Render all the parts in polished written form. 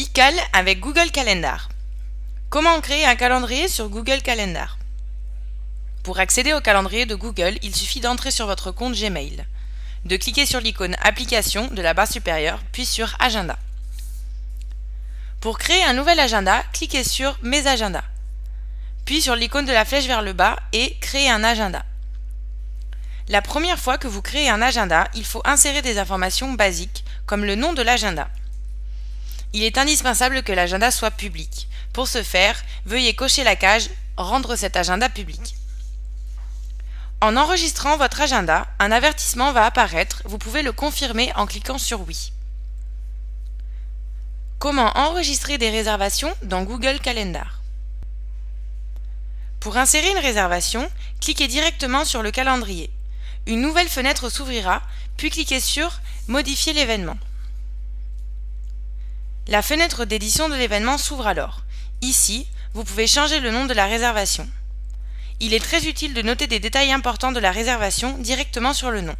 iCal avec Google Calendar. Comment créer un calendrier sur Google Calendar? Pour accéder au calendrier de Google, il suffit d'entrer sur votre compte Gmail, de cliquer sur l'icône Application de la barre supérieure, puis sur Agenda. Pour créer un nouvel agenda, cliquez sur Mes agendas, puis sur l'icône de la flèche vers le bas et Créer un agenda. La première fois que vous créez un agenda, il faut insérer des informations basiques, comme le nom de l'agenda. Il est indispensable que l'agenda soit public. Pour ce faire, veuillez cocher la case « Rendre cet agenda public ». En enregistrant votre agenda, un avertissement va apparaître, vous pouvez le confirmer en cliquant sur « Oui ». Comment enregistrer des réservations dans Google Calendar? Pour insérer une réservation, cliquez directement sur le calendrier. Une nouvelle fenêtre s'ouvrira, puis cliquez sur « Modifier l'événement ». La fenêtre d'édition de l'événement s'ouvre alors. Ici, vous pouvez changer le nom de la réservation. Il est très utile de noter des détails importants de la réservation directement sur le nom.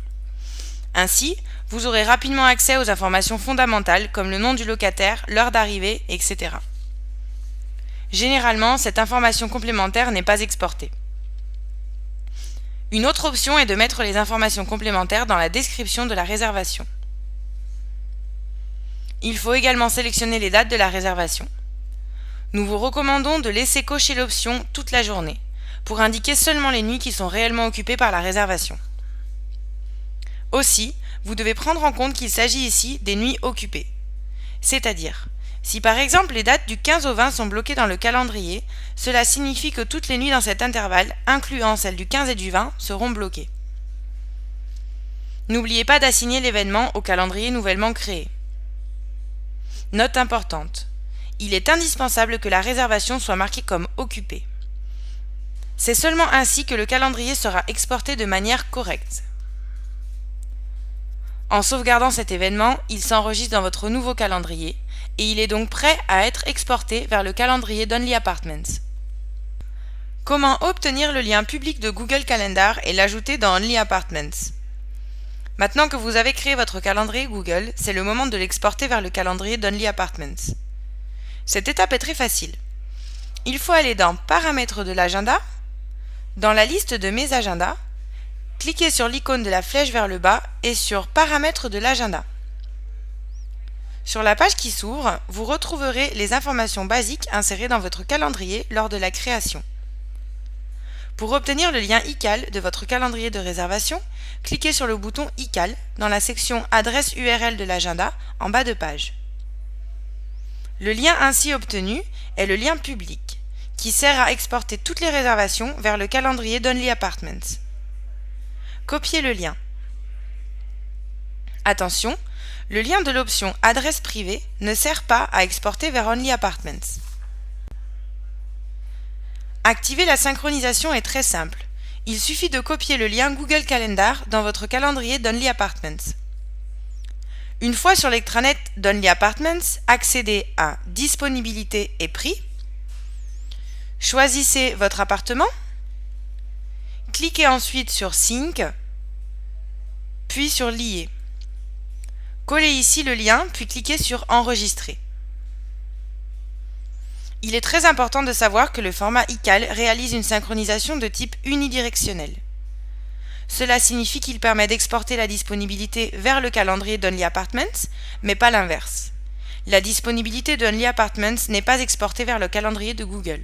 Ainsi, vous aurez rapidement accès aux informations fondamentales comme le nom du locataire, l'heure d'arrivée, etc. Généralement, cette information complémentaire n'est pas exportée. Une autre option est de mettre les informations complémentaires dans la description de la réservation. Il faut également sélectionner les dates de la réservation. Nous vous recommandons de laisser cocher l'option « Toute la journée » pour indiquer seulement les nuits qui sont réellement occupées par la réservation. Aussi, vous devez prendre en compte qu'il s'agit ici des nuits occupées. C'est-à-dire, si par exemple les dates du 15 au 20 sont bloquées dans le calendrier, cela signifie que toutes les nuits dans cet intervalle, incluant celles du 15 et du 20, seront bloquées. N'oubliez pas d'assigner l'événement au calendrier nouvellement créé. Note importante. Il est indispensable que la réservation soit marquée comme occupée. C'est seulement ainsi que le calendrier sera exporté de manière correcte. En sauvegardant cet événement, il s'enregistre dans votre nouveau calendrier et il est donc prêt à être exporté vers le calendrier d'Only Apartments. Comment obtenir le lien public de Google Calendar et l'ajouter dans Only Apartments? Maintenant que vous avez créé votre calendrier Google, c'est le moment de l'exporter vers le calendrier d'Only Apartments. Cette étape est très facile. Il faut aller dans Paramètres de l'agenda, dans la liste de Mes agendas, cliquez sur l'icône de la flèche vers le bas et sur Paramètres de l'agenda. Sur la page qui s'ouvre, vous retrouverez les informations basiques insérées dans votre calendrier lors de la création. Pour obtenir le lien iCal de votre calendrier de réservation, cliquez sur le bouton iCal dans la section Adresse URL de l'agenda en bas de page. Le lien ainsi obtenu est le lien public, qui sert à exporter toutes les réservations vers le calendrier d'Only Apartments. Copiez le lien. Attention, le lien de l'option Adresse privée ne sert pas à exporter vers Only Apartments. Activer la synchronisation est très simple. Il suffit de copier le lien Google Calendar dans votre calendrier d'Only Apartments. Une fois sur l'extranet d'Only Apartments, accédez à Disponibilité et prix. Choisissez votre appartement. Cliquez ensuite sur Sync, puis sur Lier. Collez ici le lien, puis cliquez sur Enregistrer. Il est très important de savoir que le format iCal réalise une synchronisation de type unidirectionnel. Cela signifie qu'il permet d'exporter la disponibilité vers le calendrier d'Only Apartments, mais pas l'inverse. La disponibilité d'Only Apartments n'est pas exportée vers le calendrier de Google.